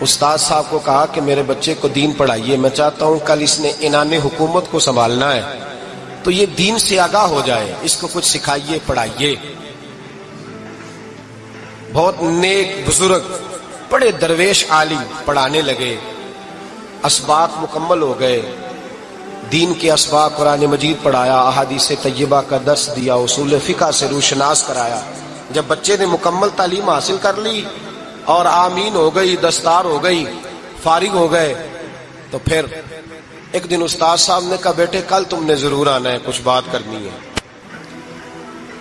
استاد صاحب کو کہا کہ میرے بچے کو دین پڑھائیے، میں چاہتا ہوں کل اس نے انان حکومت کو سنبھالنا ہے تو یہ دین سے آگاہ ہو جائے، اس کو کچھ سکھائیے، پڑھائیے۔ بہت نیک بزرگ بڑے درویش عالم پڑھانے لگے، اسباق مکمل ہو گئے، دین کے اسباق قرآن مجید پڑھایا، احادیث طیبہ کا درس دیا، اصول فقہ سے روشناس کرایا۔ جب بچے نے مکمل تعلیم حاصل کر لی اور آمین ہو گئی، دستار ہو گئی، فارغ ہو گئے، تو پھر ایک دن استاد صاحب نے کہا بیٹے کل تم نے ضرور آنا ہے، کچھ بات کرنی ہے۔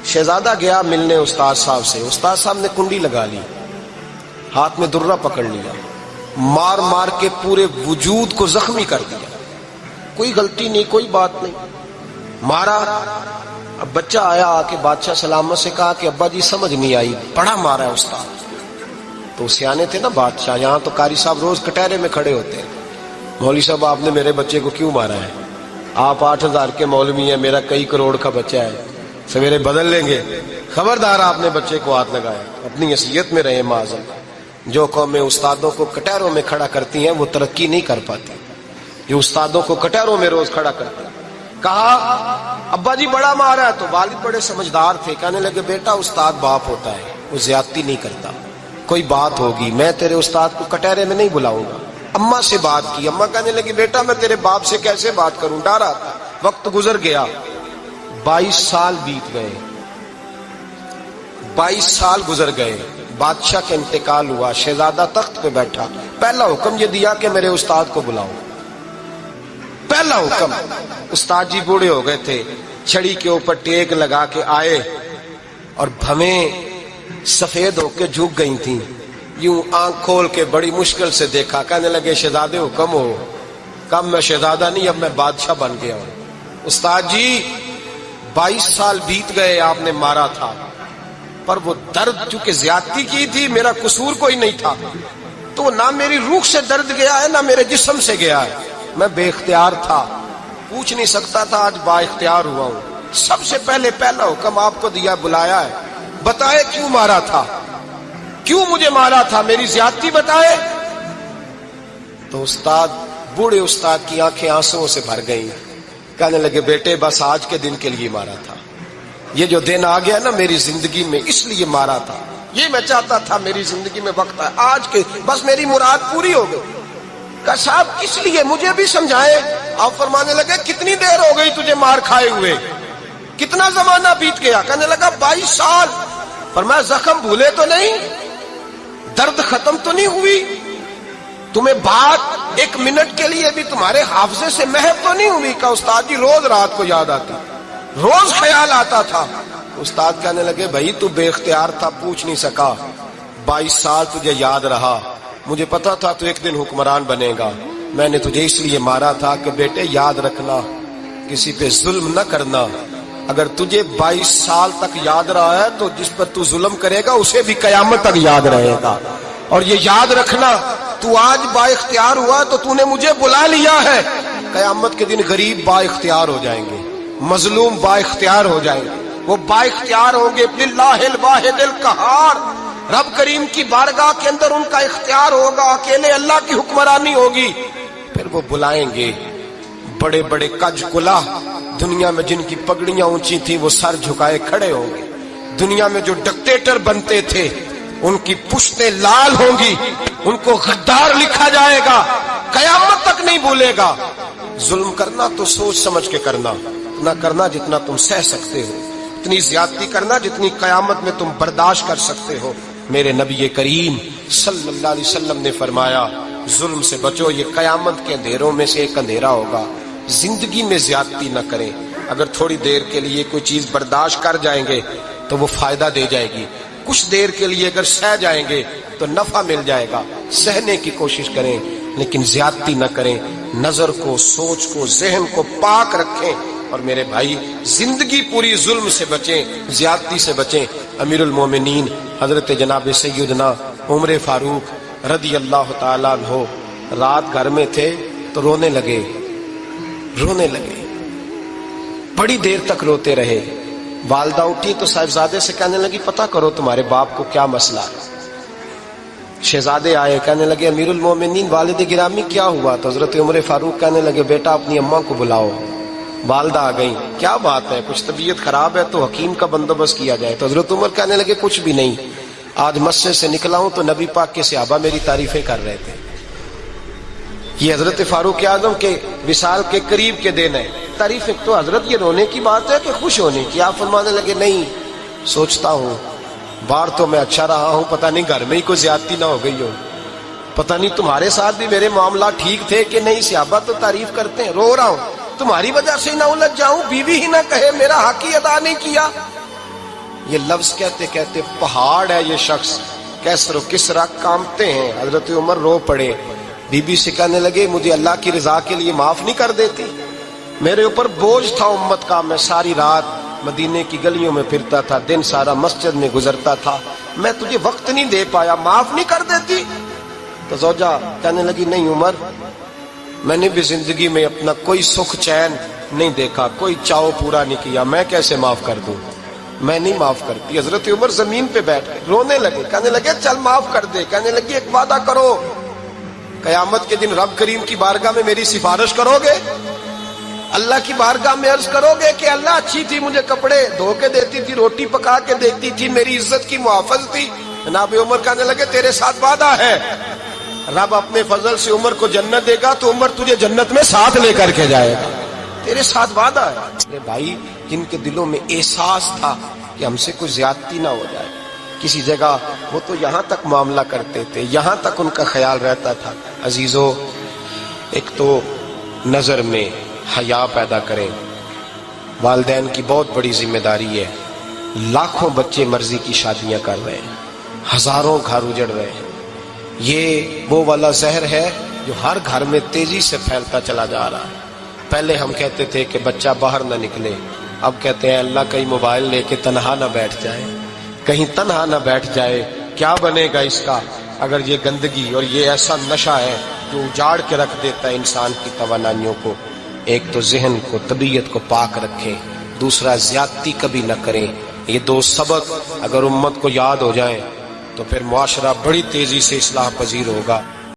شہزادہ گیا ملنے استاد صاحب سے، استاد صاحب نے کنڈی لگا لی، ہاتھ میں درہ پکڑ لیا، مار مار کے پورے وجود کو زخمی کر دیا، کوئی غلطی نہیں، کوئی بات نہیں، مارا۔ اب بچہ آیا آ کے بادشاہ سلامت سے کہا کہ ابا جی سمجھ نہیں آئی، بڑا مارا ہے استاد۔ تو سیانے تھے نا بادشاہ، یہاں تو قاری صاحب روز کٹہرے میں کھڑے ہوتے ہیں، مولوی صاحب آپ نے میرے بچے کو کیوں مارا ہے؟ آپ 8,000 کے مولوی ہیں، میرا کئی کروڑ کا بچہ ہے، سویرے بدل لیں گے، خبردار آپ نے بچے کو ہاتھ لگایا، اپنی حیثیت میں رہے معاذ۔ جو قومیں استادوں کو کٹہروں میں کھڑا کرتی ہیں وہ ترقی نہیں کر پاتی، جو استادوں کو کٹہروں میں روز کھڑا کرتے ہیں۔ کہا ابا جی بڑا مارا ہے، تو والد بڑے سمجھدار تھے، کہنے لگے بیٹا استاد باپ ہوتا ہے، وہ زیادتی نہیں کرتا، کوئی بات ہوگی، میں تیرے استاد کو کٹہرے میں نہیں بلاؤں گا۔ اماں سے بات کی، اماں کہنے لگی بیٹا میں تیرے باپ سے کیسے بات کروں، ڈرا تھا۔ وقت گزر گیا، 22 سال بیت گئے، 22 سال گزر گئے، بادشاہ کا انتقال ہوا، شہزادہ تخت پہ بیٹھا، پہلا حکم یہ دیا کہ میرے استاد کو بلاؤ، پہلا حکم۔ استاد جی بوڑھے ہو گئے تھے، چھڑی کے اوپر ٹیک لگا کے آئے اور بھویں سفید ہو کے جھک گئی تھیں، یوں آنکھ کھول کے بڑی مشکل سے دیکھا، کہنے لگے شہزادے حکم ہو۔ کب میں شہزادہ نہیں، اب میں بادشاہ بن گیا ہوں۔ استاد جی 22 سال بیت گئے، آپ نے مارا تھا، پر وہ درد چونکہ زیادتی کی تھی، میرا قصور کوئی نہیں تھا، تو نہ میری روح سے درد گیا ہے نہ میرے جسم سے گیا ہے، میں بے اختیار تھا، پوچھ نہیں سکتا تھا، آج با اختیار ہوا ہوں۔ سب سے پہلے پہلا حکم آپ کو دیا، بلایا ہے، بتائے کیوں مارا تھا، کیوں مجھے مارا تھا، میری زیادتی بتائے۔ تو استاد، بوڑھے استاد کی آنکھیں آنسوؤں سے بھر گئیں، کہنے لگے بیٹے بس آج کے دن کے لیے مارا تھا، یہ جو دن آ گیا نا میری زندگی میں، اس لیے مارا تھا، یہ میں چاہتا تھا میری زندگی میں وقت ہے، آج کے بس میری مراد پوری ہو گئی۔ کہا صاحب کس لیے، مجھے بھی سمجھائے۔ آپ فرمانے لگے کتنی دیر ہو گئی تجھے مار کھائے ہوئے، کتنا زمانہ بیت گیا؟ کہنے لگا 22 سال۔ فرمایا زخم بھولے تو نہیں، درد ختم تو نہیں ہوئی، تمہیں بات 1 منٹ کے لیے بھی تمہارے حافظے سے محو تو نہیں ہوئی؟ کہا استاد جی روز رات کو یاد آتی، روز خیال آتا تھا۔ استاد کہنے لگے بھائی تو بے اختیار تھا، پوچھ نہیں سکا، 22 سال تجھے یاد رہا، مجھے پتا تھا تو ایک دن حکمران بنے گا، میں نے تجھے اس لیے مارا تھا کہ بیٹے یاد رکھنا، کسی پہ ظلم نہ کرنا، اگر تجھے 22 سال تک یاد رہا ہے تو جس پر تو ظلم کرے گا اسے بھی قیامت تک یاد رہے گا، اور یہ یاد رکھنا تو آج با اختیار ہوا تو تو نے مجھے بلا لیا ہے، قیامت کے دن غریب با اختیار ہو جائیں گے، مظلوم با اختیار ہو جائیں گے، وہ با اختیار ہوں گے للہ الواحد القہار، رب کریم کی بارگاہ کے اندر ان کا اختیار ہوگا، اکیلے اللہ کی حکمرانی ہوگی، پھر وہ بلائیں گے بڑے بڑے کج کلا، دنیا میں جن کی پگڑیاں اونچی تھی وہ سر جھکائے کھڑے ہوں گے، دنیا میں جو ڈکٹیٹر بنتے تھے ان کی پشتیں لال ہوں گی، ان کو غدار لکھا جائے گا، قیامت تک نہیں بھولے گا۔ ظلم کرنا تو سوچ سمجھ کے کرنا، اتنا کرنا جتنا تم سہ سکتے ہو، اتنی زیادتی کرنا جتنی قیامت میں تم برداشت کر سکتے ہو۔ میرے نبی کریم صلی اللہ علیہ وسلم نے فرمایا ظلم سے بچو، یہ قیامت کے اندھیروں میں سے ایک اندھیرا ہوگا۔ زندگی میں زیادتی نہ کریں، اگر تھوڑی دیر کے لیے کوئی چیز برداشت کر جائیں گے تو وہ فائدہ دے جائے گی، کچھ دیر کے لیے اگر سہ جائیں گے تو نفع مل جائے گا، سہنے کی کوشش کریں لیکن زیادتی نہ کریں، نظر کو، سوچ کو، ذہن کو پاک رکھیں، اور میرے بھائی زندگی پوری ظلم سے بچیں، زیادتی سے بچیں۔ امیر المومنین حضرت جناب سیدنا عمر فاروق رضی اللہ تعالیٰ عنہ رات گھر میں تھے تو رونے لگے، بڑی دیر تک روتے رہے۔ والدہ اٹھی تو صاحبزادے سے کہنے لگی پتہ کرو تمہارے باپ کو کیا مسئلہ ہے۔ شہزادے آئے، کہنے لگے امیر المومنین والد گرامی کیا ہوا؟ تو حضرت عمر فاروق کہنے لگے بیٹا اپنی اماں کو بلاؤ۔ والدہ آ گئیں، کیا بات ہے، کچھ طبیعت خراب ہے تو حکیم کا بندوبست کیا جائے۔ تو حضرت عمر کہنے لگے کچھ بھی نہیں، آج مسجد سے نکلا ہوں تو نبی پاک کے صحابہ میری تعریفیں کر رہے تھے۔ یہ حضرت فاروق اعظم کے وصال کے قریب کے دن ہے۔ تعریفیں تو حضرت یہ رونے کی بات ہے کہ خوش ہونے کی؟ آپ فرمانے لگے نہیں، سوچتا ہوں باہر تو میں اچھا رہا ہوں، پتہ نہیں گھر میں ہی کوئی زیادتی نہ ہو گئی ہو، پتہ نہیں تمہارے ساتھ بھی میرے معاملات ٹھیک تھے کہ نہیں، صحابہ تو تعریف کرتے ہیں، رو رہا ہوں تمہاری وجہ سے نہ الجھ جاؤں، بیوی ہی نہ کہے میرا حق ہی ادا نہیں کیا۔ یہ لفظ کہتے کہتے پہاڑ ہے یہ شخص، کیسر و کسرا کانپتے ہیں۔ حضرت عمر رو پڑے، بی بی سے کہنے لگے مجھے اللہ کی رضا کے لیے معاف نہیں کر دیتی؟ میرے اوپر بوجھ تھا امت کا، میں ساری رات مدینے کی گلیوں میں پھرتا تھا، دن سارا مسجد میں گزرتا تھا، میں تجھے وقت نہیں دے پایا، معاف نہیں کر دیتی؟ تو زوجہ کہنے لگی نہیں عمر، میں نے بھی زندگی میں اپنا کوئی سکھ چین نہیں دیکھا، کوئی چاؤ پورا نہیں کیا، میں کیسے معاف کر دوں، میں نہیں معاف کرتی۔ حضرت عمر زمین پہ بیٹھ گئے، رونے لگے، کہنے لگے چل معاف کر دے۔ کہنے لگی ایک وعدہ کرو، قیامت کے دن رب کریم کی بارگاہ میں میری سفارش کرو گے؟ اللہ کی بارگاہ میں عرض کرو گے کہ اللہ اچھی تھی، مجھے کپڑے دھو کے دیتی تھی، روٹی پکا کے دیتی تھی، میری عزت کی محافظ تھی؟ جناب عمر کہنے لگے تیرے ساتھ وعدہ ہے، رب اپنے فضل سے عمر کو جنت دے گا تو عمر تجھے جنت میں ساتھ لے کر کے جائے گا، تیرے ساتھ وعدہ ہے۔ میرے بھائی جن کے دلوں میں احساس تھا کہ ہم سے کوئی زیادتی نہ ہو جائے کسی جگہ، وہ تو یہاں تک معاملہ کرتے تھے، یہاں تک ان کا خیال رہتا تھا۔ عزیزو، ایک تو نظر میں حیا پیدا کریں، والدین کی بہت بڑی ذمہ داری ہے۔ لاکھوں بچے مرضی کی شادیاں کر رہے ہیں، ہزاروں گھر اجڑ رہے ہیں، یہ وہ والا زہر ہے جو ہر گھر میں تیزی سے پھیلتا چلا جا رہا ہے۔ پہلے ہم کہتے تھے کہ بچہ باہر نہ نکلے، اب کہتے ہیں اللہ کہیں موبائل لے کے تنہا نہ بیٹھ جائے، کہیں تنہا نہ بیٹھ جائے، کیا بنے گا اس کا اگر یہ گندگی اور یہ ایسا نشہ ہے جو اجاڑ کے رکھ دیتا ہے انسان کی توانائیوں کو۔ ایک تو ذہن کو، طبیعت کو پاک رکھیں، دوسرا زیادتی کبھی نہ کریں۔ یہ دو سبق اگر امت کو یاد ہو جائیں تو پھر معاشرہ بڑی تیزی سے اصلاح پذیر ہوگا۔